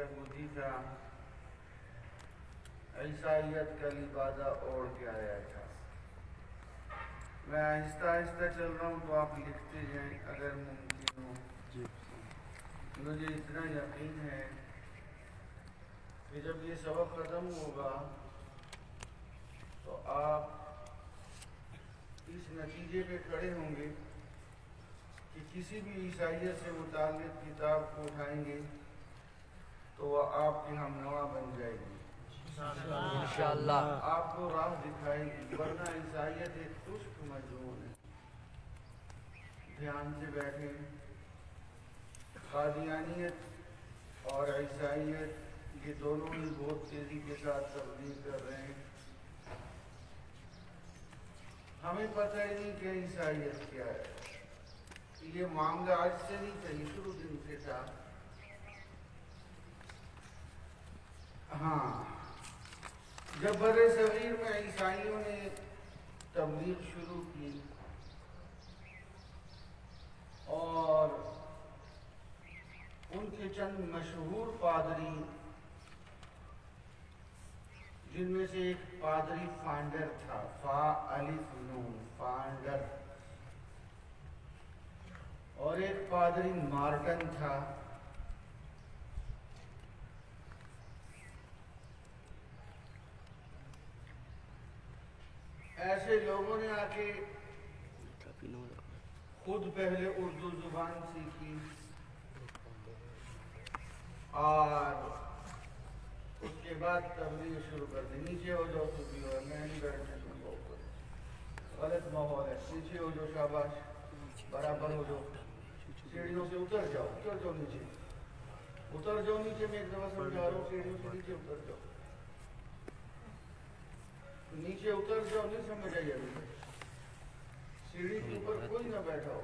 یہودی تھا، عیسائیت کا لبادہ اوڑھ کے آیا تھا۔ میں آہستہ آہستہ چل رہا ہوں تو آپ لکھتے جائیں اگر ممکن ہو۔ مجھے اتنا یقین ہے کہ جب یہ سبق ختم ہوگا تو آپ اس نتیجے پہ کھڑے ہوں گے کہ کسی بھی عیسائیت سے متعلق کتاب کو اٹھائیں گے تو وہ آپ کی ہمنوا بن جائے گی انشاءاللہ، آپ کو راہ دکھائے گی، ورنہ عیسائیت ایک خشک مجنون ہے۔ دھیان سے بیٹھیں، قادیانیت اور عیسائیت یہ دونوں ہی بہت تیزی کے ساتھ تبلیغ کر رہے ہیں۔ ہمیں پتہ ہی نہیں کہ عیسائیت کیا ہے۔ یہ معاملہ آج سے نہیں تھا، یہ شروع دن سے تھا۔ ہاں، جب بر صغیر میں عیسائیوں نے تبلیغ شروع کی اور ان کے چند مشہور پادری، جن میں سے ایک پادری فانڈر تھا، فا الف نون فانڈر، اور ایک پادری مارٹن تھا، ایسے لوگوں نے آ کے خود پہلے اردو زبان سیکھی اور اس کے بعد تبلیغ شروع کر دی۔ نیچے ہو جاؤ تو بھی ہو، میں نہیں بیٹھنے تم بہت غلط ماحول ہے، نیچے ہو جاؤ، شاباش، برابر ہو جاؤ، سیڑھیوں سے اتر جاؤ نیچے، اتر جاؤ نیچے، میں ایک دفعہ سمجھا رہا ہوں، سیڑھیوں سے نیچے اتر جاؤ، نیچے اتر جاؤ، نہیں سمجھ آئی ابھی؟ سیڑھی کے اوپر کوئی نہ بیٹھا ہو،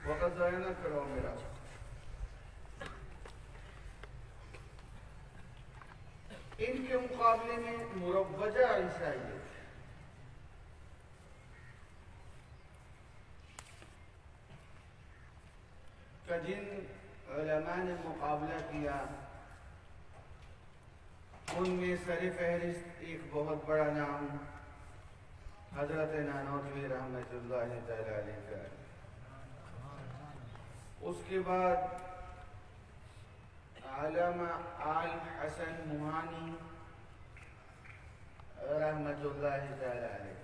وقت ضائع نہ کرو میرا۔ ان کے مقابلے میں مروجہ عیسائیت کا جن علماء نے مقابلہ کیا ان میں سر فہرست ایک بہت بڑا نام حضرت نانوتوی رحمۃ اللہ تعالی علیہ کا ہے۔ اس کے بعد علامہ آل حسن موہانی رحمۃ اللہ تعالی علیہ،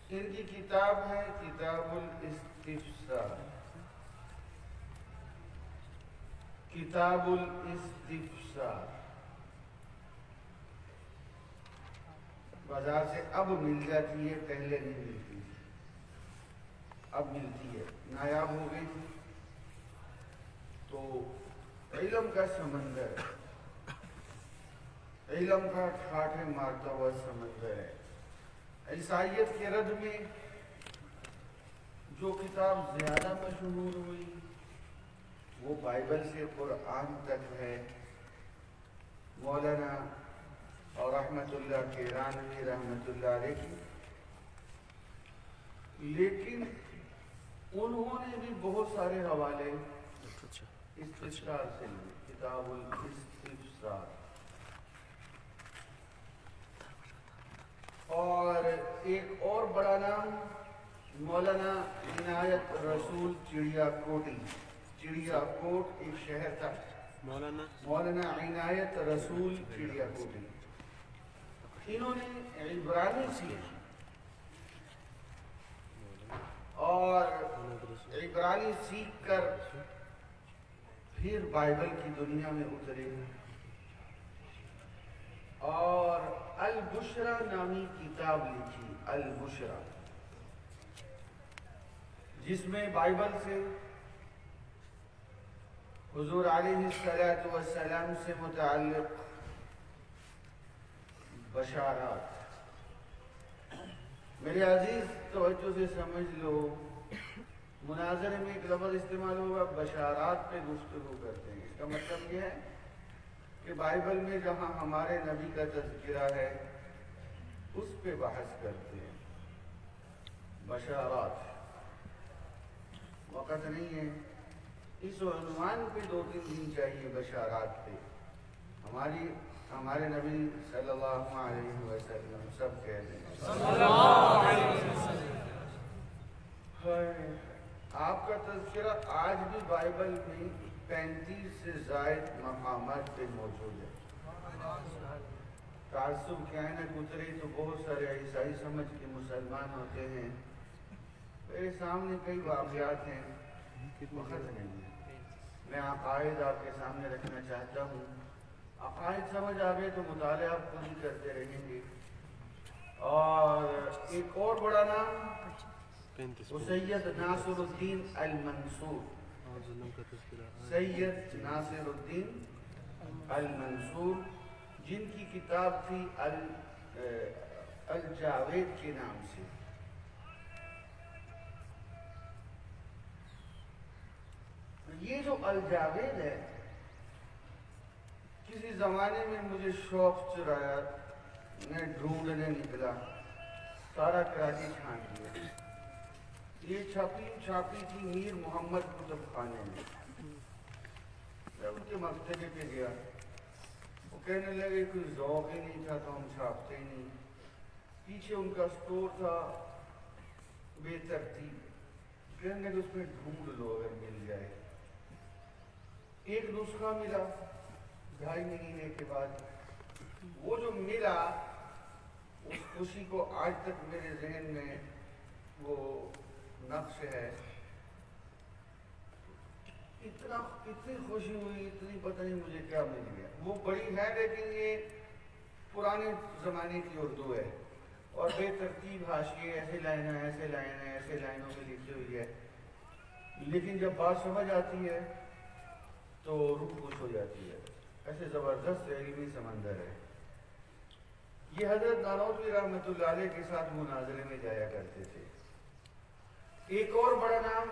ان کی کتاب ہے کتاب الاستفسار، کتاب الاستفسار، بازار سے اب مل جاتی ہے، پہلے نہیں ملتی، اب ملتی ہے، نایاب ہو گئی تھی۔ تو علم کا سمندر ہے، علم کا ٹھاٹھے مارتا ہوا سمندر ہے۔ عیسائیت کے رد میں جو کتاب زیادہ مشہور ہوئی وہ بائبل سے قرآن تک ہے، مولانا اور رحمت اللہ کیرانوی رحمت اللہ علیہ کی، لیکن انہوں نے بھی بہت سارے حوالے استفسار سے لیے، کتاب الاستفسار، اور ایک اور بڑا نام مولانا عنایت رسول چڑیا کوٹی، چڑیا کوٹ ایک شہر تھا، مولانا عنایت رسول چڑیا کوٹی، انہوں نے عبرانی سیکھی اور عبرانی سیکھ کر پھر بائبل کی دنیا میں اترے اور البشرا نامی کتاب لکھی، البشرا، جس میں بائبل سے حضور علیہ السلام سے متعلق بشارات۔ میرے عزیز توجہ سے سمجھ لو، مناظرے میں ایک لفظ استعمال ہوگا، بشارات پہ گفتگو کرتے ہیں، اس کا مطلب یہ ہے کہ بائبل میں جہاں ہمارے نبی کا تذکرہ ہے اس پہ بحث کرتے ہیں، بشارات۔ وقت نہیں ہے. اس عنوان پہ 2-3 دن چاہیے بشارات پہ. ہمارے نبی صلی اللہ علیہ وسلم سب کہتے ہیں آپ کا تذکرہ آج بھی بائبل میں 35 سے زائد مقامات پہ موجود ہے. تعصب کے عینک اترے تو بہت سارے عیسائی سمجھ کے مسلمان ہوتے ہیں. میرے سامنے کئی واقعات ہیں, وقت نہیں ہے. میں عقائد آپ کے سامنے رکھنا چاہتا ہوں. عقائد سمجھ آ گئے تو مطالعہ آپ خود ہی کرتے رہیں گے. اور ایک اور بڑا نام سید ناصر الدین المنصور. سید ناصر الدین المنصور جن کی کتاب تھی الجاوید کے نام سے. یہ جو الجاوید ہے, کسی زمانے میں مجھے شوق چرایا, میں ڈھونڈنے نکلا, سارا کراچی چھان دیا. یہ چھاپی تھی میر محمد کتب خانے میں. میں ان کے مکتبے پہ گیا, وہ کہنے لگے کوئی ذوق ہی نہیں تھا تو ہم چھاپتے ہی نہیں. پیچھے ان کا سٹور تھا بے ترتیب. کہنے لگے اس میں ڈھونڈ لو اگر مل جائے. ایک نسخہ ملا 2.5 مہینے کے بعد. وہ جو ملا اس خوشی کو آج تک میرے ذہن میں وہ نقش ہے. اتنی خوشی ہوئی, اتنی پتہ نہیں مجھے کیا مل گیا. وہ بڑی ہے لیکن یہ پرانے زمانے کی اردو ہے اور بے ترتیب حاشیے, ایسے لائنیں ایسے لائنیں ایسے لائنوں میں لکھی ہوئی ہے. لیکن جب بات سمجھ آتی ہے تو روح خوش ہو جاتی ہے. ایسے زبردست علمی سمندر ہے. یہ حضرت نانوتوی رحمۃ اللہ علیہ کے ساتھ مناظرے میں جایا کرتے تھے. ایک اور بڑا نام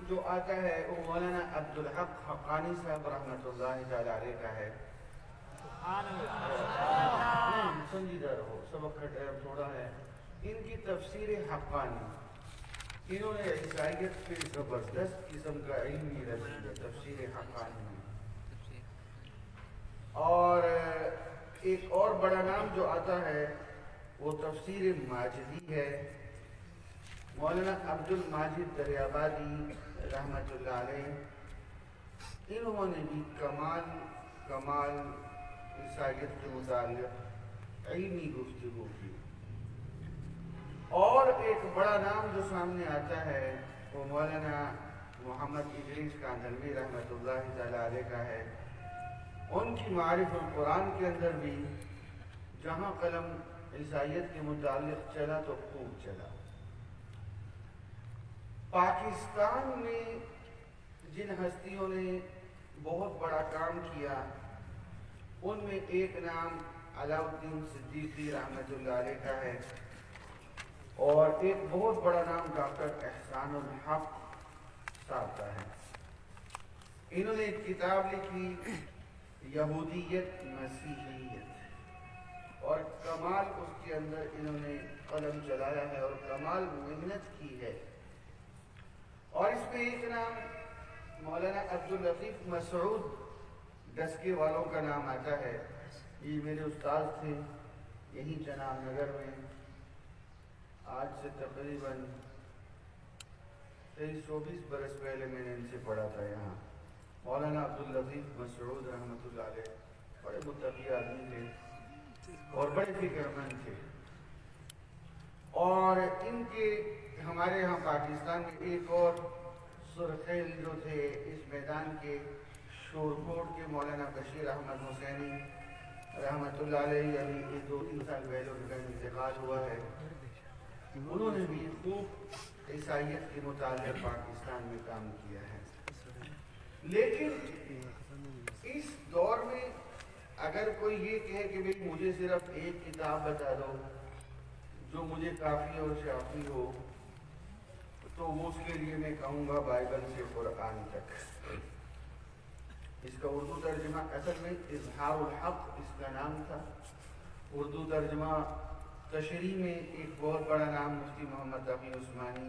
جو آتا ہے وہ مولانا عبدالحق حقانی صاحب رحمۃ اللہ تعالی علیہ کا ہے. سنجیدہ رہو, سبق کا ٹائم تھوڑا ہے. ان کی تفسیر حقانی, انہوں نے عیسائیت پہ زبردست قسم کا علمی رسید ہے تفسیر حقانی میں. اور ایک اور بڑا نام جو آتا ہے وہ تفسیر ماجدی ہے. مولانا عبد الماجد دریابادی رحمۃ اللہ علیہ, انہوں نے بھی کمال عیسائیت کے متعلق علمی گفتگو کی. اور ایک بڑا نام جو سامنے آتا ہے وہ مولانا محمد ادریس کاندھلوی رحمۃ اللہ تعالی علیہ کا ہے. ان کی معارف القرآن کے اندر بھی جہاں قلم عیسائیت کے متعلق چلا تو خوب چلا. پاکستان میں جن ہستیوں نے بہت بڑا کام کیا ان میں ایک نام علاؤالدین صدیقی رحمۃ اللہ علیہ کا ہے اور ایک بہت بڑا نام ڈاکٹر احسان الحق صاحب کا ہے. انہوں نے ایک کتاب لکھی یہودیت مسیحیت اور کمال اس کے اندر انہوں نے قلم چلایا ہے اور کمال محنت کی ہے. اور اس میں ایک نام مولانا عبداللطیف مسعود ڈسکے والوں کا نام آتا ہے. یہ میرے استاد تھے یہیں جناب نگر میں. آج سے تقریباً 23-24 برس پہلے میں نے ان سے پڑھا تھا یہاں. مولانا عبداللطیف مسعود رحمۃ اللہ علیہ بڑے متقی آدمی تھے اور بڑے فکر مند تھے. اور ان کے ہمارے یہاں پاکستان میں ایک اور سرخیل جو تھے اس میدان کے شورکوٹ کے مولانا بشیر احمد حسینی رحمۃ اللہ علیہ, یعنی 2-3 سال پہلے ان کا انتقال ہوا ہے. انہوں نے بھی خوب عیسائیت کے متعلق پاکستان میں کام کیا ہے. لیکن اس دور میں اگر کوئی یہ کہے کہ بھئی مجھے صرف ایک کتاب بتا دو جو مجھے کافی اور شافی ہو تو اس کے لیے میں کہوں گا بائبل سے قرآن تک. اس کا اردو ترجمہ اصل میں اظہار الحق اس کا نام تھا. اردو ترجمہ تشریح میں ایک بہت بڑا نام مفتی محمد تقی عثمانی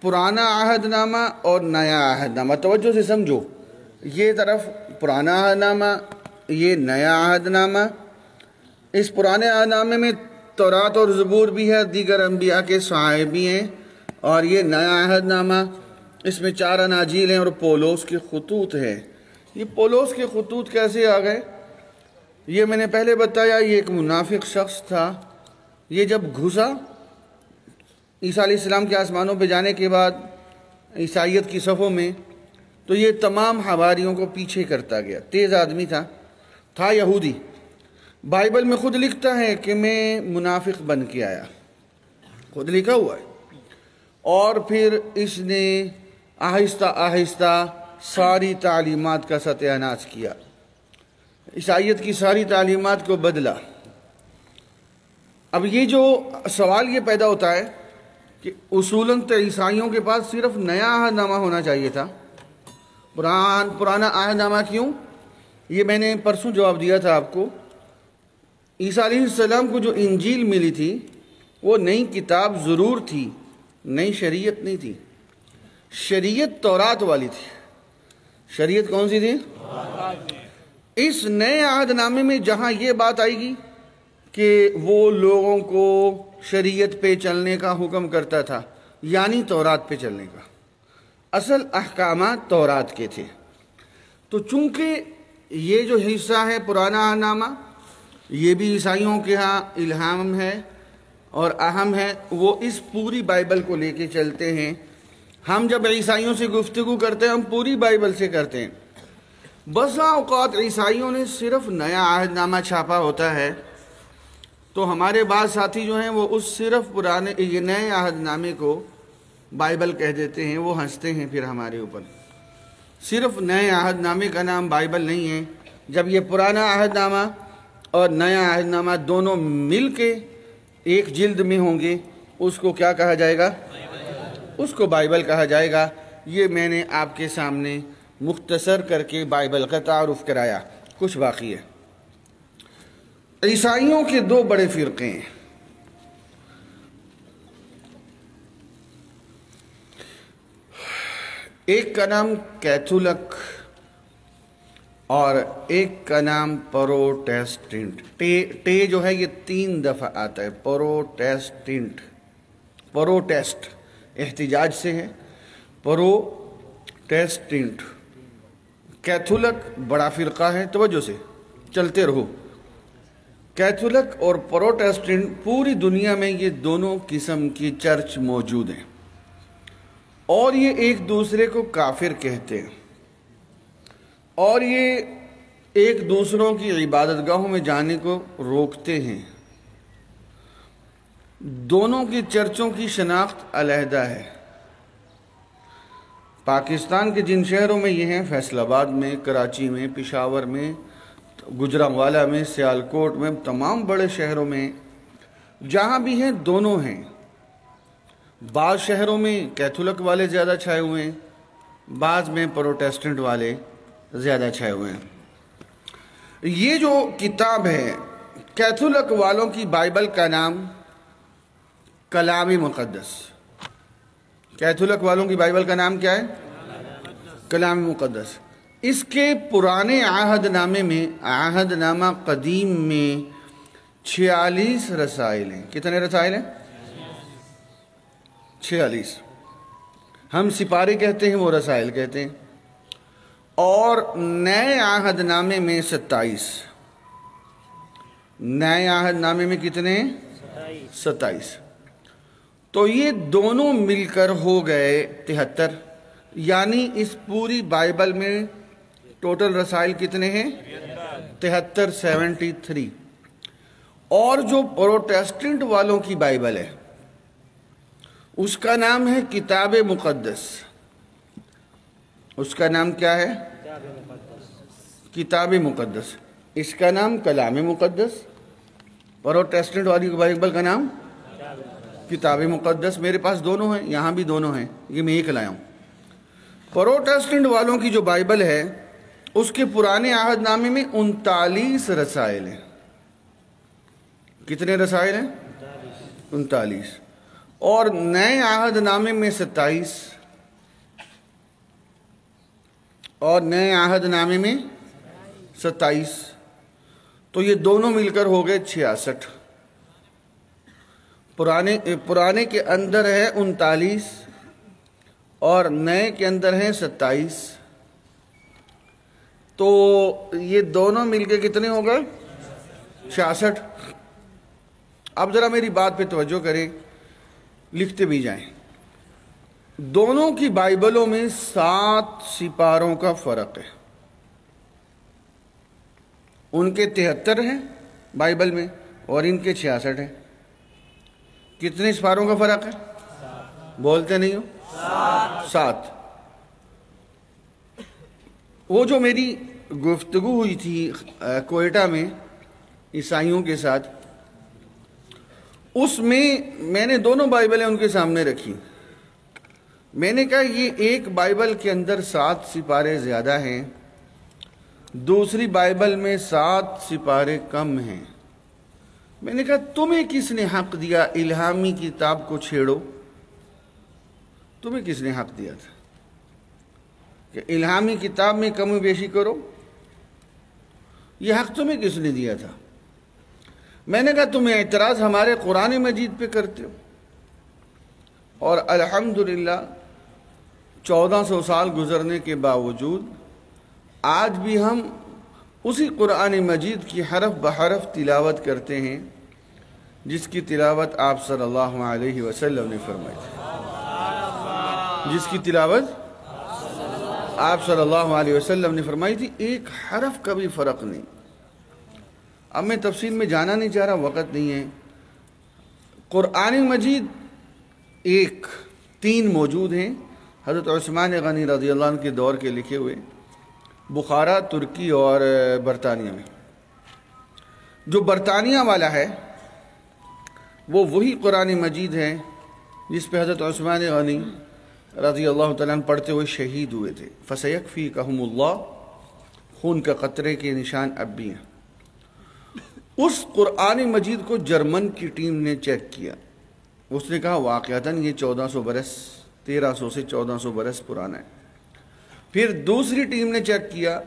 پرانا عہد نامہ اور نیا عہد نامہ. توجہ سے سمجھو، یہ طرف پرانا عہد نامہ، یہ نیا عہد نامہ. اس پرانے عہد نامے میں تورات اور زبور بھی ہے، دیگر انبیاء کے صحائف بھی ہیں. اور یہ نیا عہد نامہ، اس میں 4 اناجیل ہیں اور پولس کے خطوط ہیں. یہ پولس کے خطوط کیسے آ گئے؟ یہ میں نے پہلے بتایا، یہ ایک منافق شخص تھا. یہ جب گھسا عیسیٰ علیہ السلام کے آسمانوں پہ جانے کے بعد عیسائیت کی صفوں میں، تو یہ تمام حواریوں کو پیچھے کرتا گیا. تیز آدمی تھا یہودی. بائبل میں خود لکھتا ہے کہ میں منافق بن کے آیا، خود لکھا ہوا ہے. اور پھر اس نے آہستہ آہستہ ساری تعلیمات کا ستیہ ناش کیا، عیسائیت کی ساری تعلیمات کو بدلا. اب یہ جو سوال یہ پیدا ہوتا ہے کہ اصولاً تو عیسائیوں کے پاس صرف نیا عہد نامہ ہونا چاہیے تھا، پرانا عہد نامہ کیوں؟ یہ میں نے پرسوں جواب دیا تھا آپ کو. عیسیٰ علیہ السلام کو جو انجیل ملی تھی وہ نئی کتاب ضرور تھی، نئی شریعت نہیں تھی. شریعت تورات والی تھی. شریعت کون سی تھی؟ اس نئے عہد نامے میں جہاں یہ بات آئے گی کہ وہ لوگوں کو شریعت پہ چلنے کا حکم کرتا تھا، یعنی تورات پہ چلنے کا، اصل احکامات تورات کے تھے. تو چونکہ یہ جو حصہ ہے پرانا عہد نامہ، یہ بھی عیسائیوں کے ہاں الہام ہے اور اہم ہے. وہ اس پوری بائبل کو لے کے چلتے ہیں. ہم جب عیسائیوں سے گفتگو کرتے ہیں ہم پوری بائبل سے کرتے ہیں. بسا اوقات عیسائیوں نے صرف نیا عہد نامہ چھاپا ہوتا ہے، تو ہمارے بعض ساتھی جو ہیں وہ اس صرف پرانے یہ نئے عہد نامے کو بائبل کہہ دیتے ہیں. وہ ہنستے ہیں پھر ہمارے اوپر. صرف نئے عہد نامے کا نام بائبل نہیں ہے. جب یہ پرانا عہد نامہ اور نیا عہد نامہ دونوں مل کے ایک جلد میں ہوں گے، اس کو کیا کہا جائے گا؟ اس کو بائبل کہا جائے گا. یہ میں نے آپ کے سامنے مختصر کر کے بائبل کا تعارف کرایا. کچھ باقی ہے. عیسائیوں کے 2 بڑے فرقے ہیں. ایک کا نام کیتھولک اور ایک کا نام پروٹیسٹنٹ. ٹے جو ہے یہ 3 دفعہ آتا ہے. پروٹیسٹنٹ، پروٹیسٹ احتجاج سے ہے. پروٹیسٹنٹ. کیتھولک بڑا فرقہ ہے. توجہ سے چلتے رہو. کیتھولک اور پروٹیسٹنٹ، پوری دنیا میں یہ دونوں قسم کی چرچ موجود ہیں اور یہ ایک دوسرے کو کافر کہتے ہیں اور یہ ایک دوسروں کی عبادت گاہوں میں جانے کو روکتے ہیں. دونوں کی چرچوں کی شناخت علیحدہ ہے. پاکستان کے جن شہروں میں یہ ہیں، فیصل آباد میں، کراچی میں، پشاور میں، گجرانوالہ میں، سیالکوٹ میں، تمام بڑے شہروں میں جہاں بھی ہیں دونوں ہیں. بعض شہروں میں کیتھولک والے زیادہ چھائے ہوئے ہیں، بعض میں پروٹیسٹنٹ والے زیادہ چھائے ہوئے ہیں. یہ جو کتاب ہے کیتھولک والوں کی بائبل کا نام کلام مقدس. کیتھولک والوں کی بائبل کا نام کیا ہے؟ کلام مقدس. اس کے پرانے عہد نامے میں، عہد نامہ قدیم میں 46 رسائل ہیں. کتنے رسائل ہیں؟ 46. ہم سپارے کہتے ہیں، وہ رسائل کہتے ہیں. اور نئے عہد نامے میں 27. نئے عہد نامے میں کتنے؟ 27. تو یہ دونوں مل کر ہو گئے 73. یعنی اس پوری بائبل میں ٹوٹل رسائل کتنے ہیں؟ 73. 73. اور جو پروٹیسٹنٹ والوں کی بائبل ہے اس کا نام ہے کتاب مقدس. اس کا نام کیا ہے؟ کتاب مقدس. اس کا نام کلام مقدس. پروٹیسٹنٹ والی بائبل کا نام کتاب مقدس. میرے پاس دونوں ہیں، یہاں بھی دونوں ہیں، یہ میں ایک لایا ہوں. پروٹیسٹنٹ والوں کی جو بائبل ہے اس کے پرانے عہد نامے میں 39 رسائل ہیں. کتنے رسائل ہیں؟ 39. اور نئے عہد نامے میں 27 اور نئے عہد نامے میں 27، تو یہ دونوں مل کر ہو گئے 66۔ پرانے کے اندر ہے 39 اور نئے کے اندر ہیں 27، تو یہ دونوں مل کے کتنے ہو گئے؟ 66۔ اب ذرا میری بات پہ توجہ کریں، لکھتے بھی جائیں۔ دونوں کی بائبلوں میں 7 سپاروں کا فرق ہے۔ ان کے 73 ہیں بائبل میں اور ان کے 66 ہیں۔ کتنے سپاروں کا فرق ہے؟ بولتے نہیں ہو؟ 7۔ وہ جو میری گفتگو ہوئی تھی کوئٹہ میں عیسائیوں کے ساتھ، اس میں نے دونوں بائبلیں ان کے سامنے رکھی۔ میں نے کہا یہ ایک بائبل کے اندر 7 سپارے زیادہ ہیں، دوسری بائبل میں 7 سپارے کم ہیں۔ میں نے کہا تمہیں کس نے حق دیا الہامی کتاب کو چھیڑو؟ تمہیں کس نے حق دیا تھا کہ الہامی کتاب میں کم و بیشی کرو؟ یہ حق تمہیں کس نے دیا تھا؟ میں نے کہا تمہیں اعتراض ہمارے قرآن مجید پہ کرتے ہو، اور الحمدللہ 1400 سال گزرنے کے باوجود آج بھی ہم اسی قرآن مجید کی حرف بحرف تلاوت کرتے ہیں جس کی تلاوت آپ صلی اللہ علیہ وسلم نے فرمائی تھی، جس کی تلاوت آپ صلی اللہ علیہ وسلم نے فرمائی تھی، ایک حرف کا بھی فرق نہیں۔ اب میں تفصیل میں جانا نہیں چاہ رہا، وقت نہیں ہے۔ قرآن مجید 3 موجود ہیں، حضرت عثمان غنی رضی اللہ عنہ کے دور کے لکھے ہوئے، بخارا، ترکی اور برطانیہ میں۔ جو برطانیہ والا ہے وہ وہی قرآن مجید ہے جس پہ حضرت عثمان غنی رضی اللہ تعالیٰ عنہ پڑھتے ہوئے شہید ہوئے تھے۔ فَسَيَكْفِيكَهُمُ اللَّهُ، خون کا قطرے کے نشان اب بھی ہیں۔ اس قرآن مجید کو جرمن کی ٹیم نے چیک کیا، اس نے کہا واقعتاً یہ 1400 برس 1300 سے 1400 برس پرانا ہے۔ پھر دوسری ٹیم نے چیک کیا،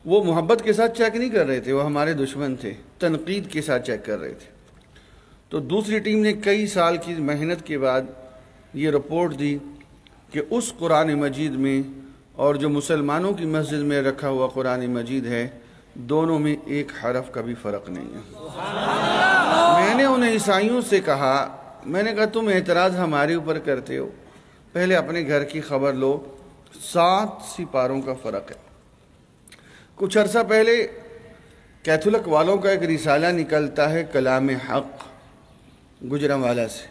وہ محبت کے ساتھ چیک نہیں کر رہے تھے، وہ ہمارے دشمن تھے، تنقید کے ساتھ چیک کر رہے تھے۔ تو دوسری ٹیم نے کئی سال کی محنت کے بعد یہ رپورٹ دی کہ اس قرآن مجید میں اور جو مسلمانوں کی مسجد میں رکھا ہوا قرآن مجید ہے، دونوں میں ایک حرف کا بھی فرق نہیں ہے۔ میں نے انہیں عیسائیوں سے کہا، میں نے کہا تم اعتراض ہمارے اوپر کرتے ہو، پہلے اپنے گھر کی خبر لو، 7 سپاروں کا فرق ہے۔ کچھ عرصہ پہلے کیتھولک والوں کا ایک رسالہ نکلتا ہے کلام حق، گجرانوالہ سے،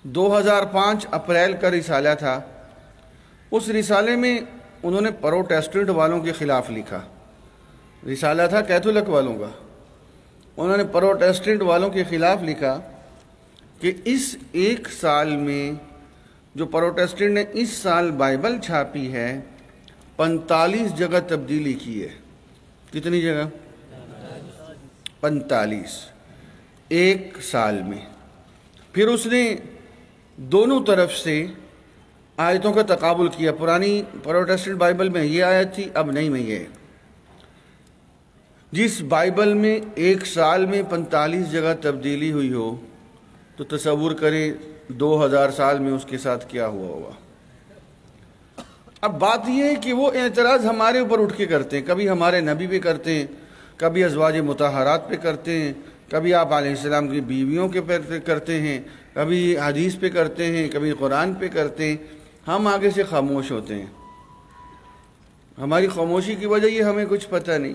2005 اپریل کا رسالہ تھا۔ اس رسالے میں انہوں نے پروٹیسٹنٹ والوں کے خلاف لکھا، رسالہ تھا کیتھولک والوں کا، انہوں نے پروٹیسٹنٹ والوں کے خلاف لکھا کہ اس 1 سال میں جو پروٹیسٹنٹ نے اس سال بائبل چھاپی ہے 45 جگہ تبدیلی کی ہے۔ کتنی جگہ؟ 45 1 سال میں۔ پھر اس نے دونوں طرف سے آیتوں کا تقابل کیا، پرانی پروٹیسٹنٹ بائبل میں یہ آیت تھی، اب نہیں میں یہ۔ جس بائبل میں 1 سال میں 45 جگہ تبدیلی ہوئی ہو تو تصور کریں 2000 سال میں اس کے ساتھ کیا ہوا ہوگا۔ اب بات یہ ہے کہ وہ اعتراض ہمارے اوپر اٹھ کے کرتے ہیں، کبھی ہمارے نبی پہ کرتے ہیں، کبھی ازواج مطہرات پہ کرتے ہیں، کبھی آپ علیہ السلام کی بیویوں کے پہ کرتے ہیں، کبھی حدیث پہ کرتے ہیں، کبھی قرآن پہ کرتے ہیں۔ ہم آگے سے خاموش ہوتے ہیں، ہماری خاموشی کی وجہ یہ ہمیں کچھ پتہ نہیں،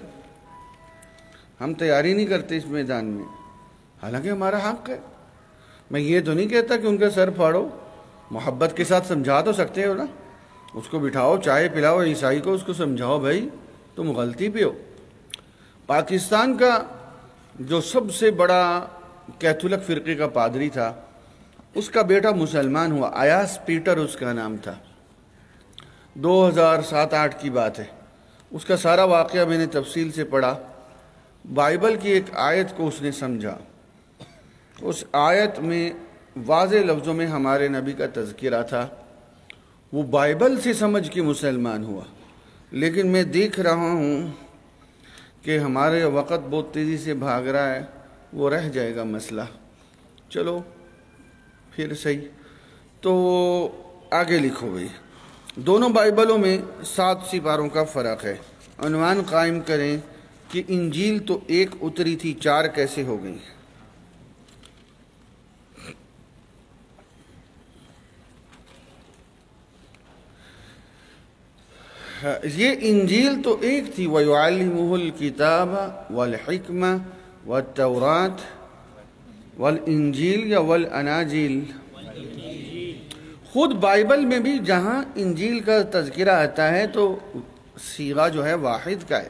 ہم تیاری نہیں کرتے اس میدان میں، حالانکہ ہمارا حق ہے۔ میں یہ تو نہیں کہتا کہ ان کا سر پھاڑو، محبت کے ساتھ سمجھا تو سکتے ہو نا، اس کو بٹھاؤ، چائے پلاؤ، عیسائی کو اس کو سمجھاؤ بھائی تم غلطی پہ ہو۔ پاکستان کا جو سب سے بڑا کیتھولک فرقے کا پادری تھا، اس کا بیٹا مسلمان ہوا، ایاس پیٹر اس کا نام تھا، 2007-8 کی بات ہے۔ اس کا سارا واقعہ میں نے تفصیل سے پڑھا، بائبل کی ایک آیت کو اس نے سمجھا، اس آیت میں واضح لفظوں میں ہمارے نبی کا تذکرہ تھا، وہ بائبل سے سمجھ کے مسلمان ہوا، لیکن میں دیکھ رہا ہوں کہ ہمارے وقت بہت تیزی سے بھاگ رہا ہے، وہ رہ جائے گا مسئلہ۔ چلو پھر صحیح، تو آگے لکھو بھئی، دونوں بائبلوں میں 7 سپاروں کا فرق ہے۔ عنوان قائم کریں کہ انجیل تو ایک اتری تھی، 4 کیسے ہو گئی؟ یہ انجیل تو ایک تھی، وَيُعَلِّمُهُ الْكِتَابَ وَالْحِكْمَةَ وَالتَّوْرَاةَ والانجیل یا والاناجیل۔ خود بائبل میں بھی جہاں انجیل کا تذکرہ آتا ہے تو صیغہ جو ہے واحد کا ہے،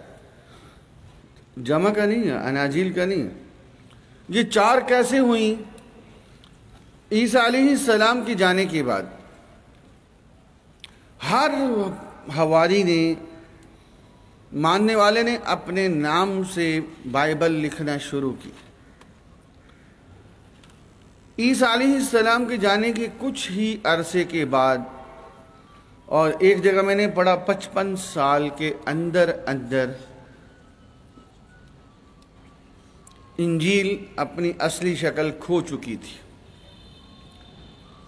جمع کا نہیں ہے، اناجیل کا نہیں۔ یہ 4 کیسے ہوئیں؟ عیسیٰ علیہ السلام کی جانے کے بعد ہر حواری نے، ماننے والے نے اپنے نام سے بائبل لکھنا شروع کی۔ عیسیٰ علیہ السلام کے جانے کے کچھ ہی عرصے کے بعد، اور ایک جگہ میں نے پڑھا 55 سال کے اندر انجیل اپنی اصلی شکل کھو چکی تھی۔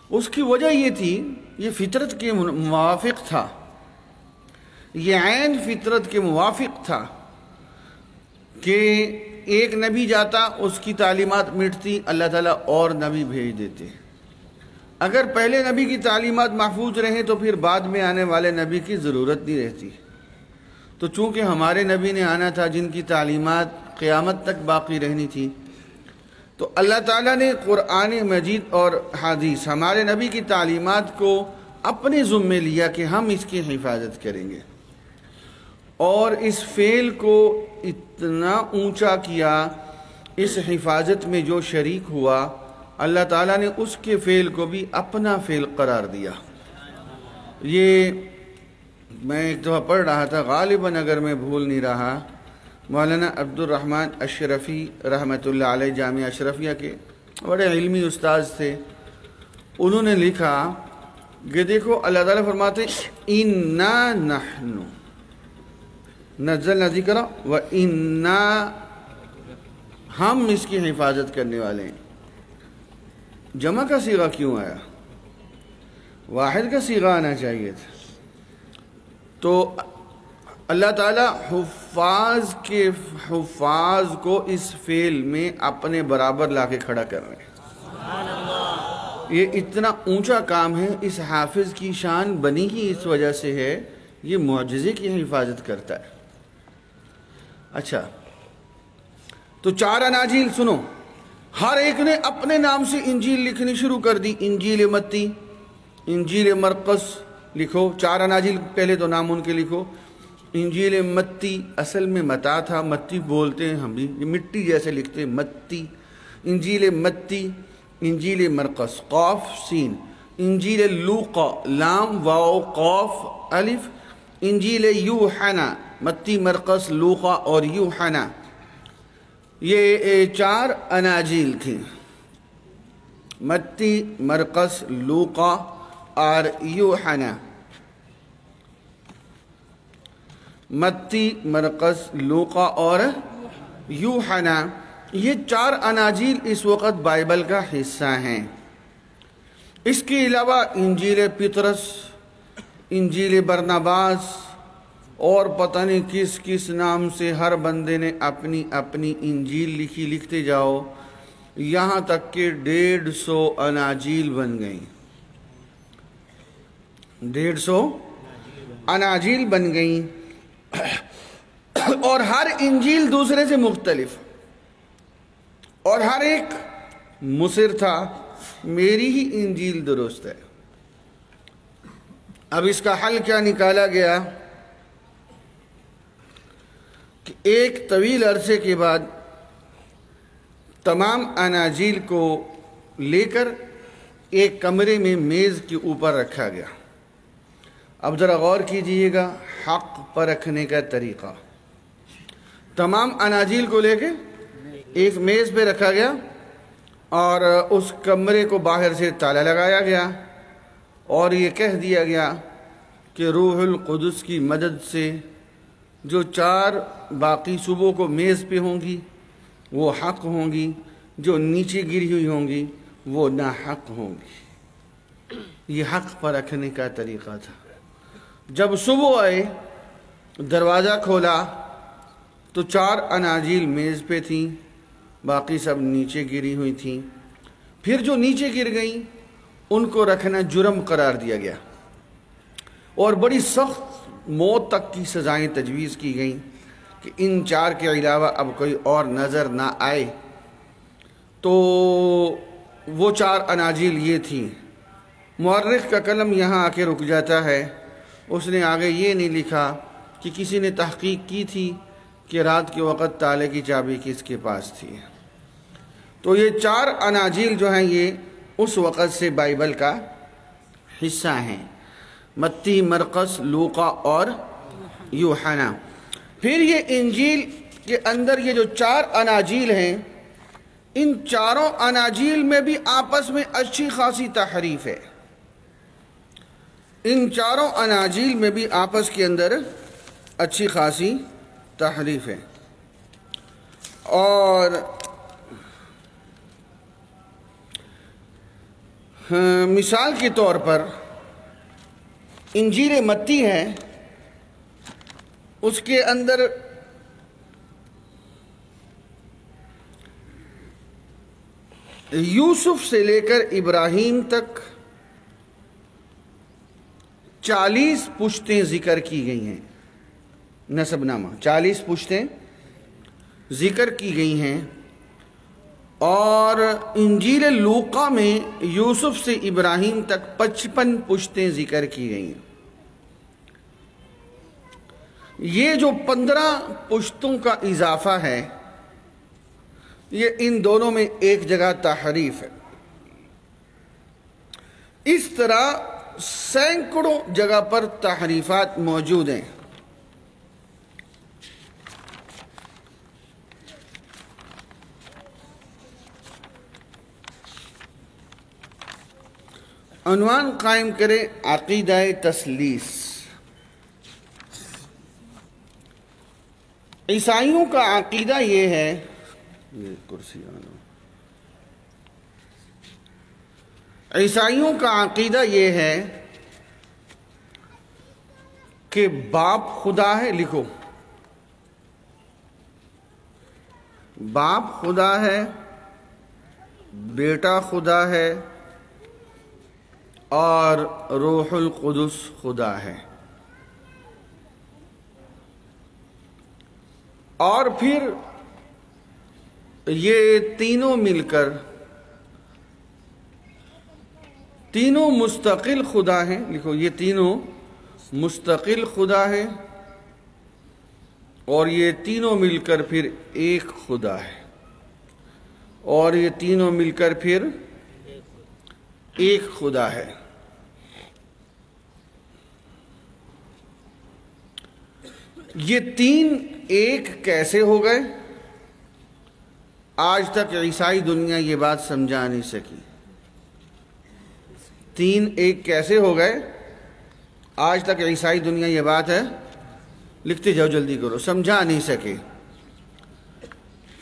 اس کی وجہ یہ تھی، یہ فطرت کے موافق تھا، یہ عین فطرت کے موافق تھا کہ ایک نبی جاتا، اس کی تعلیمات مٹتی، اللہ تعالیٰ اور نبی بھیج دیتے۔ اگر پہلے نبی کی تعلیمات محفوظ رہیں تو پھر بعد میں آنے والے نبی کی ضرورت نہیں رہتی۔ تو چونکہ ہمارے نبی نے آنا تھا جن کی تعلیمات قیامت تک باقی رہنی تھی، تو اللہ تعالیٰ نے قرآن مجید اور حدیث ہمارے نبی کی تعلیمات کو اپنے ذمے لیا کہ ہم اس کی حفاظت کریں گے، اور اس فعل کو اتنا اونچا کیا، اس حفاظت میں جو شریک ہوا اللہ تعالیٰ نے اس کے فعل کو بھی اپنا فعل قرار دیا۔ یہ میں ایک دفعہ پڑھ رہا تھا، غالباً اگر میں بھول نہیں رہا، مولانا عبد الرحمن اشرفی رحمۃ اللہ علیہ، جامعہ اشرفیہ کے بڑے علمی استاذ تھے، انہوں نے لکھا کہ دیکھو اللہ تعالیٰ فرماتے اِنَّا نَحْنُ نزلنا ذکر وَإِنَّا، ہم اس کی حفاظت کرنے والے ہیں۔ جمع کا صیغہ کیوں آیا؟ واحد کا صیغہ آنا چاہیے تھا۔ تو اللہ تعالیٰ حفاظ کو اس فعل میں اپنے برابر لا کے کھڑا کر رہے ہیں۔ یہ اتنا اونچا کام ہے، اس حافظ کی شان بنی ہی اس وجہ سے ہے، یہ معجزے کی حفاظت کرتا ہے۔ اچھا، تو 4 اناجیل سنو، ہر ایک نے اپنے نام سے انجیل لکھنی شروع کر دی۔ انجیل متی، انجیل مرقس لکھو، 4 اناجیل پہلے تو نام ان کے لکھو۔ انجیل متی اصل میں متا تھا، متی بولتے ہیں ہم بھی، یہ مٹی جیسے لکھتے ہیں متی۔ انجیل متی، انجیل مرقس قاف سین، انجیل لوقا لام واو قاف الف، انجیل یوحنا متی مرقس لوقا اور یوحنا، یہ 4 اناجیل تھیں، متی مرقس لوقا اور یوحنا۔ متی مرقس لوقا اور یوحنا، یہ 4 اناجیل اس وقت بائبل کا حصہ ہیں۔ اس کے علاوہ انجیل پطرس، انجیل برناباس اور پتہ نہیں کس کس نام سے ہر بندے نے اپنی اپنی انجیل لکھی، لکھتے جاؤ، یہاں تک کہ 150 اناجیل بن گئیں۔ 150 اناجیل بن گئیں، اور ہر انجیل دوسرے سے مختلف، اور ہر ایک مصر تھا میری ہی انجیل درست ہے۔ اب اس کا حل کیا نکالا گیا کہ ایک طویل عرصے کے بعد تمام اناجیل کو لے کر ایک کمرے میں میز کے اوپر رکھا گیا۔ اب ذرا غور کیجئے گا حق پر رکھنے کا طریقہ۔ تمام اناجیل کو لے کے ایک میز پہ رکھا گیا، اور اس کمرے کو باہر سے تالا لگایا گیا اور یہ کہہ دیا گیا کہ روح القدس کی مدد سے جو 4 باقی صبح کو میز پہ ہوں گی وہ حق ہوں گی، جو نیچے گری ہوئی ہوں گی وہ ناحق ہوں گی۔ یہ حق پر رکھنے کا طریقہ تھا۔ جب صبح آئے، دروازہ کھولا تو 4 اناجیل میز پہ تھیں، باقی سب نیچے گری ہوئی تھیں۔ پھر جو نیچے گر گئیں ان کو رکھنا جرم قرار دیا گیا اور بڑی سخت موت تک کی سزائیں تجویز کی گئیں کہ ان 4 کے علاوہ اب کوئی اور نظر نہ آئے۔ تو وہ 4 اناجیل یہ تھیں۔ مورخ کا قلم یہاں آ کے رک جاتا ہے، اس نے آگے یہ نہیں لکھا کہ کسی نے تحقیق کی تھی کہ رات کے وقت تالے کی چابی کس کے پاس تھی۔ تو یہ 4 اناجیل جو ہیں یہ اس وقت سے بائبل کا حصہ ہیں، متی، مرقس، لوقا اور یوحنا۔ پھر یہ انجیل کے اندر یہ جو 4 اناجیل ہیں، ان 4 اناجیل میں بھی آپس میں اچھی خاصی تحریف ہے۔ ان 4 اناجیل میں بھی آپس کے اندر اچھی خاصی تحریف ہے۔ اور مثال کے طور پر انجیل متی ہے، اس کے اندر یوسف سے لے کر ابراہیم تک 40 پشتیں ذکر کی گئی ہیں۔ نسب نامہ 40 پشتیں ذکر کی گئی ہیں، اور انجیل لوقا میں یوسف سے ابراہیم تک 55 پشتیں ذکر کی گئی ہیں۔ یہ جو 15 پشتوں کا اضافہ ہے یہ ان دونوں میں ایک جگہ تحریف ہے۔ اس طرح سینکڑوں جگہ پر تحریفات موجود ہیں۔ عنوان قائم کرے عقیدہ تثلیث۔ عیسائیوں کا عقیدہ یہ ہے، یہ کرسی آنا، عیسائیوں کا عقیدہ یہ ہے کہ باپ خدا ہے، لکھو، باپ خدا ہے، بیٹا خدا ہے اور روح القدس خدا ہے۔ اور پھر یہ تینوں مل کر تینوں مستقل خدا ہیں، لکھو، یہ تینوں مستقل خدا ہے اور یہ تینوں مل کر پھر ایک خدا ہے، اور یہ تینوں مل کر پھر ایک خدا ہے۔ یہ 3 ایک کیسے ہو گئے؟ آج تک عیسائی دنیا یہ بات سمجھا نہیں سکی۔ 3 ایک کیسے ہو گئے؟ آج تک عیسائی دنیا یہ بات ہے، لکھتے جاؤ جلدی کرو، سمجھا نہیں سکے۔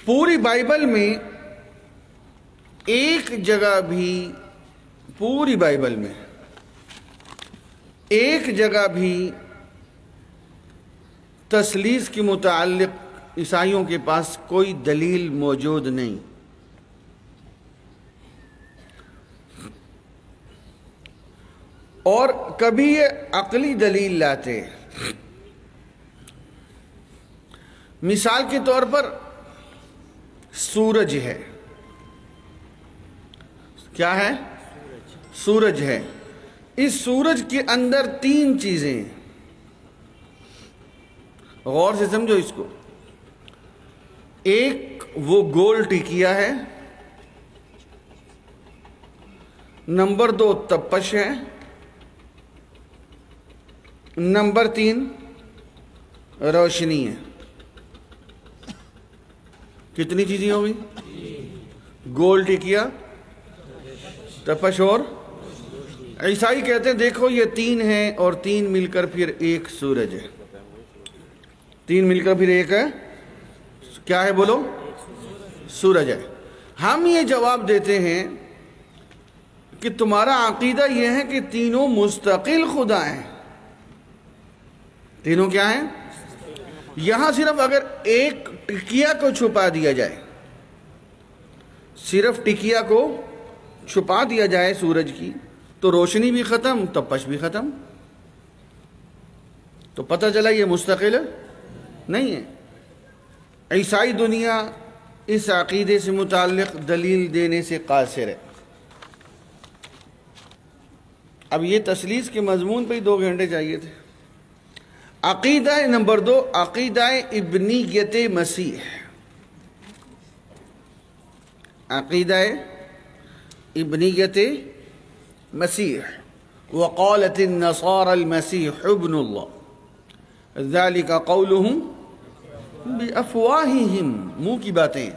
پوری بائبل میں ایک جگہ بھی، پوری بائبل میں ایک جگہ بھی تثلیث کے متعلق عیسائیوں کے پاس کوئی دلیل موجود نہیں۔ اور کبھی یہ عقلی دلیل لاتے۔ مثال کے طور پر سورج ہے، کیا ہے؟ سورج ہے۔ اس سورج کے اندر 3 چیزیں ہیں، غور سے سمجھو اس کو۔ ایک وہ گول ٹکیا ہے، نمبر 2 تپش ہے، نمبر 3 روشنی ہے۔ کتنی چیزیں ہوگی؟ گول ٹکیا، تپش اور عیسائی کہتے ہیں دیکھو یہ 3 ہیں اور 3 مل کر پھر ایک سورج ہے، 3 مل کر پھر ایک ہے، کیا ہے بولو؟ سورج ہے۔ ہم یہ جواب دیتے ہیں کہ تمہارا عقیدہ یہ ہے کہ تینوں مستقل خدا ہیں، تینوں کیا ہیں؟ یہاں صرف اگر ایک ٹکیا کو چھپا دیا جائے، صرف ٹکیا کو چھپا دیا جائے سورج کی، تو روشنی بھی ختم، تپش بھی ختم، تو پتہ چلا یہ مستقل نہیں ہے۔ عیسائی دنیا اس عقیدے سے متعلق دلیل دینے سے قاصر ہے۔ اب یہ تثلیث کے مضمون پہ ہی 2 گھنٹے چاہیے تھے۔ عقیدہ نمبر 2، عقیدہ ابنیت مسیح، عقیدہ ابنیت مسیح۔ وقالت النصارى المسيح ابن الله ذلك قولهم بأفواههم، منہ کی باتیں۔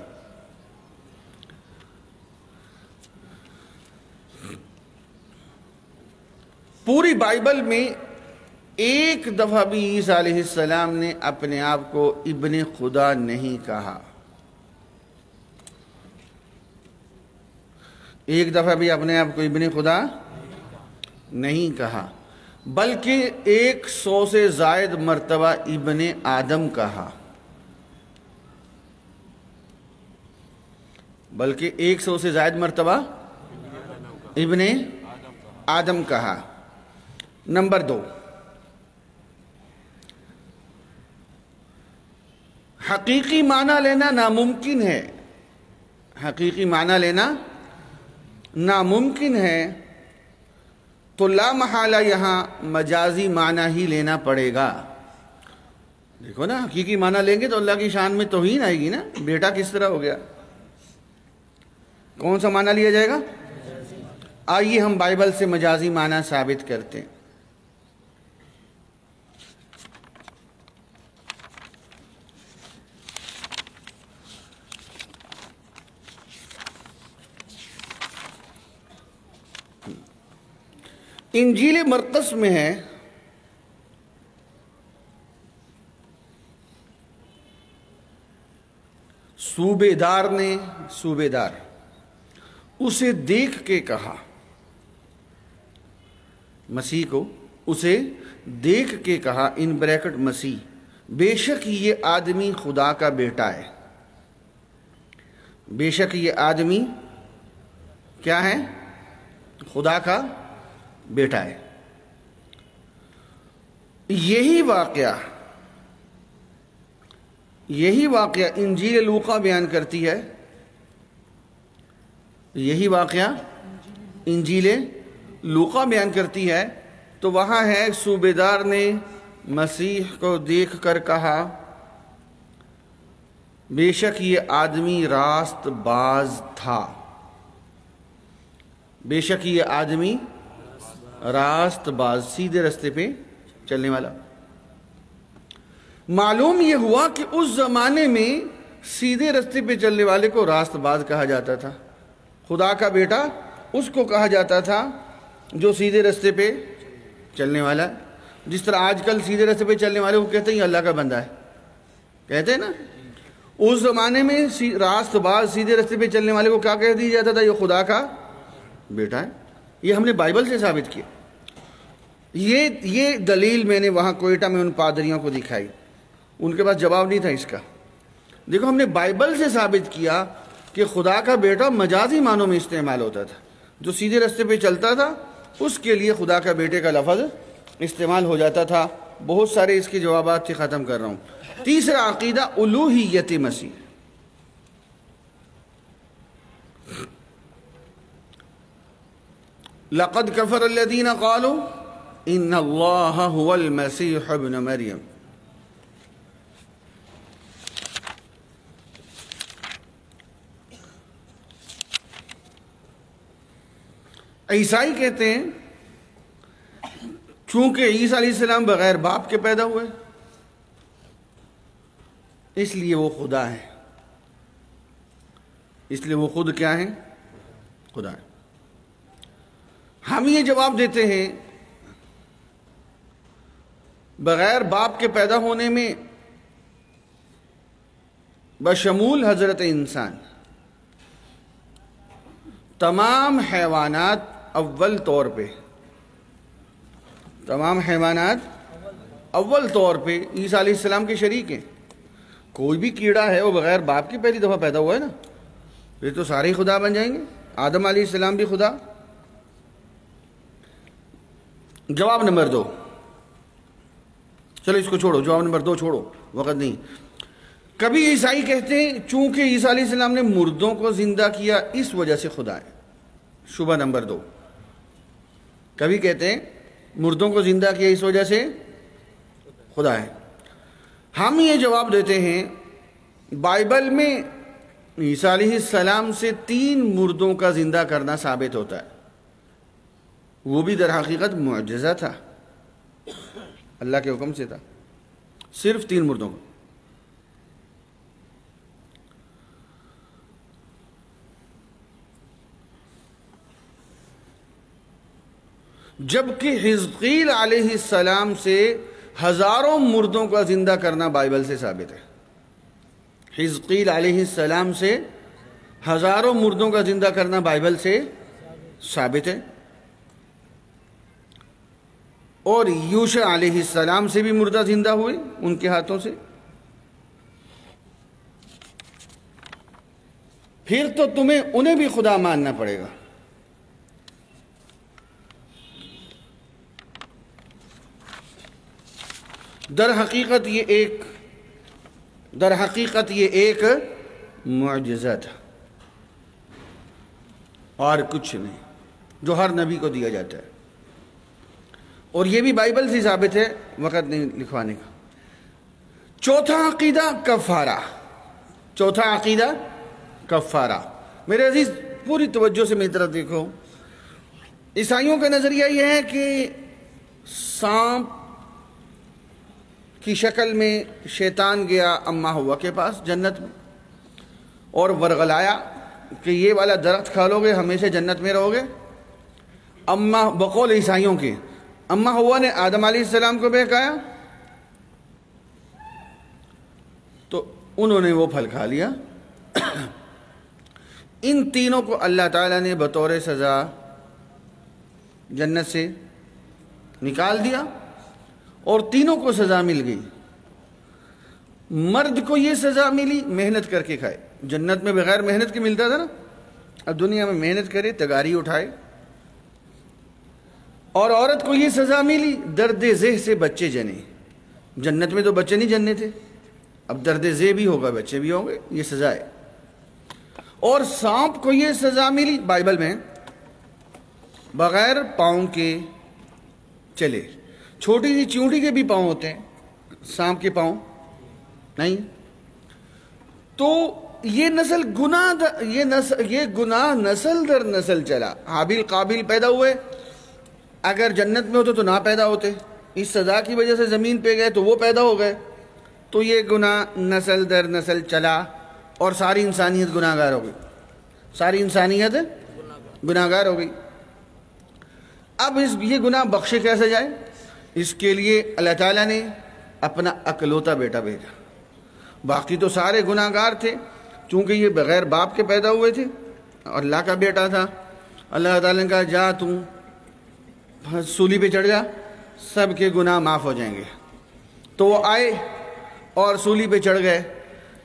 پوری بائبل میں ایک دفعہ بھی عیسیٰ علیہ السلام نے اپنے آپ کو ابن خدا نہیں کہا، ایک دفعہ بھی اپنے آپ کو ابن خدا نہیں کہا، بلکہ 100 سے زائد مرتبہ ابن آدم کہا، بلکہ 100 سے زائد مرتبہ ابن آدم کہا۔ نمبر 2، حقیقی معنی لینا ناممکن ہے، حقیقی معنی لینا ناممکن ہے، تو لا محالہ یہاں مجازی معنی ہی لینا پڑے گا۔ دیکھو نا، حقیقی معنی لیں گے تو اللہ کی شان میں توہین آئے گی نا، بیٹا کس طرح ہو گیا؟ کون سا معنی لیا جائے گا؟ آئیے ہم بائبل سے مجازی معنی ثابت کرتے ہیں۔ انجیل مرقس میں ہے، صوبیدار نے اسے دیکھ کے کہا، مسیح کو اسے دیکھ کے کہا، ان بریکٹ مسیح، بے شک یہ آدمی خدا کا بیٹا ہے، بے شک یہ آدمی کیا ہے؟ خدا کا بیٹا ہے۔ یہی واقعہ انجیل لوقا بیان کرتی ہے، یہی واقعہ انجیل لوقا بیان کرتی ہے، تو وہاں ہے صوبیدار نے مسیح کو دیکھ کر کہا، بے شک یہ آدمی راست باز تھا، بے شک یہ آدمی راست باز، سیدھے رستے پہ چلنے والا۔ معلوم یہ ہوا کہ اس زمانے میں سیدھے رستے پہ چلنے والے کو راست باز کہا جاتا تھا، خدا کا بیٹا اس کو کہا جاتا تھا جو سیدھے رستے پہ چلنے والا ہے۔ جس طرح آج کل سیدھے رستے پہ چلنے والے کو کہتے ہیں یہ اللہ کا بندہ ہے، کہتے ہیں نا، اس زمانے میں راست باز سیدھے رستے پہ چلنے والے کو کیا کہہ دیا جاتا تھا؟ یہ خدا کا بیٹا ہے۔ یہ ہم نے بائبل سے ثابت کیا۔ یہ دلیل میں نے وہاں کوئٹہ میں ان پادریوں کو دکھائی، ان کے پاس جواب نہیں تھا اس کا۔ دیکھو ہم نے بائبل سے ثابت کیا کہ خدا کا بیٹا مجازی معنوں میں استعمال ہوتا تھا، جو سیدھے رستے پہ چلتا تھا اس کے لیے خدا کا بیٹے کا لفظ استعمال ہو جاتا تھا۔ بہت سارے اس کے جوابات سے ختم کر رہا ہوں۔ تیسرا عقیدہ الوہیت مسیح، لقد کفر الذین قالوا ان اللہ هو المسیح ابن مریم۔ عیسائی کہتے ہیں چونکہ عیسیٰ علیہ السلام بغیر باپ کے پیدا ہوئے اس لیے وہ خدا ہے، اس لیے وہ خود کیا ہیں؟ خدا ہے۔ ہم یہ جواب دیتے ہیں بغیر باپ کے پیدا ہونے میں بشمول حضرت انسان تمام حیوانات اول طور پہ عیسیٰ علیہ السلام کے شریک ہیں۔ کوئی بھی کیڑا ہے وہ بغیر باپ کی پہلی دفعہ پیدا ہوا ہے نا، یہ تو سارے ہی خدا بن جائیں گے۔ آدم علیہ السلام بھی خدا۔ جواب نمبر 2، چلو اس کو چھوڑو، جواب نمبر 2 چھوڑو، وقت نہیں۔ کبھی عیسائی کہتے ہیں چونکہ عیسیٰ علیہ السلام نے مردوں کو زندہ کیا اس وجہ سے خدا ہے، شبہ نمبر 2۔ کبھی کہتے ہیں مردوں کو زندہ کیا اس وجہ سے خدا ہے۔ ہم یہ جواب دیتے ہیں بائبل میں عیسیٰ علیہ السلام سے 3 مردوں کا زندہ کرنا ثابت ہوتا ہے، وہ بھی در حقیقت معجزہ تھا، اللہ کے حکم سے تھا، صرف 3 مردوں کو۔ جبکہ حزقیل علیہ السلام سے ہزاروں مردوں کا زندہ کرنا بائبل سے ثابت ہے۔ حزقیل علیہ السلام سے ہزاروں مردوں کا زندہ کرنا بائبل سے ثابت ہے، اور یوشع علیہ السلام سے بھی مردہ زندہ ہوئے ان کے ہاتھوں سے۔ پھر تو تمہیں انہیں بھی خدا ماننا پڑے گا۔ در حقیقت یہ ایک معجزہ تھا اور کچھ نہیں، جو ہر نبی کو دیا جاتا ہے، اور یہ بھی بائبل سے ثابت ہے، وقت نہیں لکھوانے کا۔ چوتھا عقیدہ کفارہ۔ میرے عزیز پوری توجہ سے میری طرف دیکھو۔ عیسائیوں کا نظریہ یہ ہے کہ سانپ کی شکل میں شیطان گیا اماں ہوا کے پاس جنت میں اور ورغلایا کہ یہ والا درخت کھا لو گے ہمیشہ جنت میں رہو گے۔ بقول عیسائیوں کے اماں ہوا نے آدم علیہ السلام کو بہکایا تو انہوں نے وہ پھل کھا لیا۔ ان تینوں کو اللہ تعالیٰ نے بطور سزا جنت سے نکال دیا اور تینوں کو سزا مل گئی۔ مرد کو یہ سزا ملی محنت کر کے کھائے، جنت میں بغیر محنت کے ملتا تھا نا، اب دنیا میں محنت کرے تگاری اٹھائے۔ اور عورت کو یہ سزا ملی درد ذہ سے بچے جنے، جنت میں تو بچے نہیں جننے تھے، اب درد ذہ بھی ہوگا بچے بھی ہوں گے، یہ سزا ہے۔ اور سانپ کو یہ سزا ملی بائبل میں بغیر پاؤں کے چلے۔ چھوٹی سی چیونٹی کے بھی پاؤں ہوتے ہیں، سانپ کے پاؤں نہیں۔ تو یہ گناہ نسل در نسل چلا۔ حابیل قابیل پیدا ہوئے، اگر جنت میں ہوتے تو نہ پیدا ہوتے، اس سزا کی وجہ سے زمین پہ گئے تو وہ پیدا ہو گئے، تو یہ گناہ نسل در نسل چلا اور ساری انسانیت گناہ گار ہو گئی، ساری انسانیت گناہ گار ہو گئی۔ اب یہ گناہ بخشے کیسے جائے؟ اس کے لیے اللہ تعالیٰ نے اپنا اکلوتا بیٹا بھیجا۔ باقی تو سارے گناہ گار تھے، چونکہ یہ بغیر باپ کے پیدا ہوئے تھے اور اللہ کا بیٹا تھا۔ اللہ تعالیٰ نے کہا جا تم سولی پہ چڑھ جا، سب کے گناہ معاف ہو جائیں گے۔ تو وہ آئے اور سولی پہ چڑھ گئے۔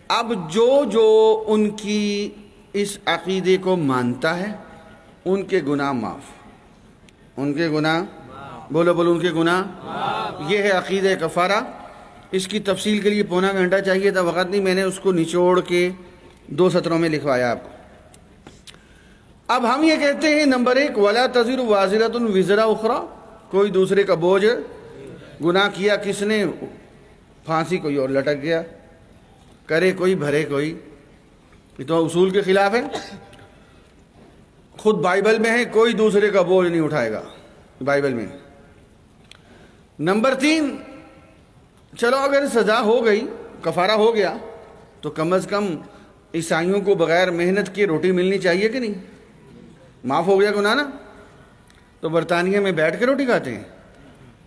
اب جو ان کی اس عقیدے کو مانتا ہے ان کے گناہ معاف، ان کے گناہ بولو ان کے گناہ۔ یہ ہے عقیدہ کفارہ۔ اس کی تفصیل کے لیے پونا گھنٹہ چاہیے تھا، وقت نہیں، میں نے اس کو نچوڑ کے 2 سطروں میں لکھوایا آپ کو۔ اب ہم یہ کہتے ہیں نمبر 1 وَلَا تَزِرُ وَازِرَةٌ وِزْرَ أُخْرَى، کوئی دوسرے کا بوجھ، گناہ کیا کس نے، پھانسی کوئی اور لٹک گیا، کرے کوئی بھرے کوئی، یہ تو اصول کے خلاف ہے۔ خود بائبل میں ہے کوئی دوسرے کا بوجھ نہیں اٹھائے گا، بائبل میں۔ نمبر 3 چلو اگر سزا ہو گئی، کفارہ ہو گیا، تو کم از کم عیسائیوں کو بغیر محنت کے روٹی ملنی چاہیے کہ نہیں؟ معاف ہو گیا گناہ نا؟ تو برطانیہ میں بیٹھ کے روٹی کھاتے ہیں،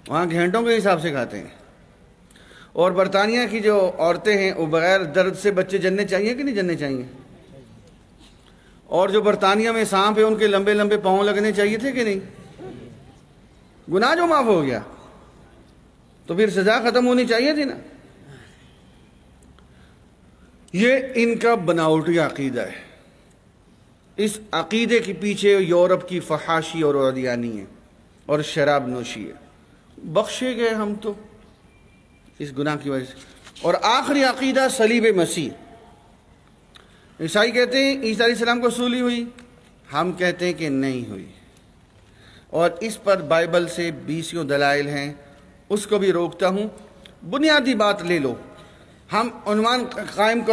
وہاں گھنٹوں کے حساب سے کھاتے ہیں. اور برطانیہ کی جو عورتیں ہیں وہ بغیر درد سے بچے جننے چاہیے کہ نہیں جننے چاہیے؟ اور جو برطانیہ میں سانپ ہے ان کے لمبے لمبے پاؤں لگنے چاہیے تھے کہ نہیں؟ گناہ جو معاف ہو گیا تو پھر سزا ختم ہونی چاہیے تھی نا. یہ ان کا بناوٹی عقیدہ ہے. اس عقیدے کے پیچھے یورپ کی فحاشی اور عریانی ہے اور شراب نوشی ہے. بخشے گئے ہم تو اس گناہ کی وجہ سے. اور آخری عقیدہ صلیب مسیح. عیسائی کہتے ہیں عیسیٰ علیہ السلام کو سولی ہوئی، ہم کہتے ہیں کہ نہیں ہوئی، اور اس پر بائبل سے 20 دلائل ہیں. اس کو بھی روکتا ہوں. بنیادی بات لے لو، ہم عنوان قائم کر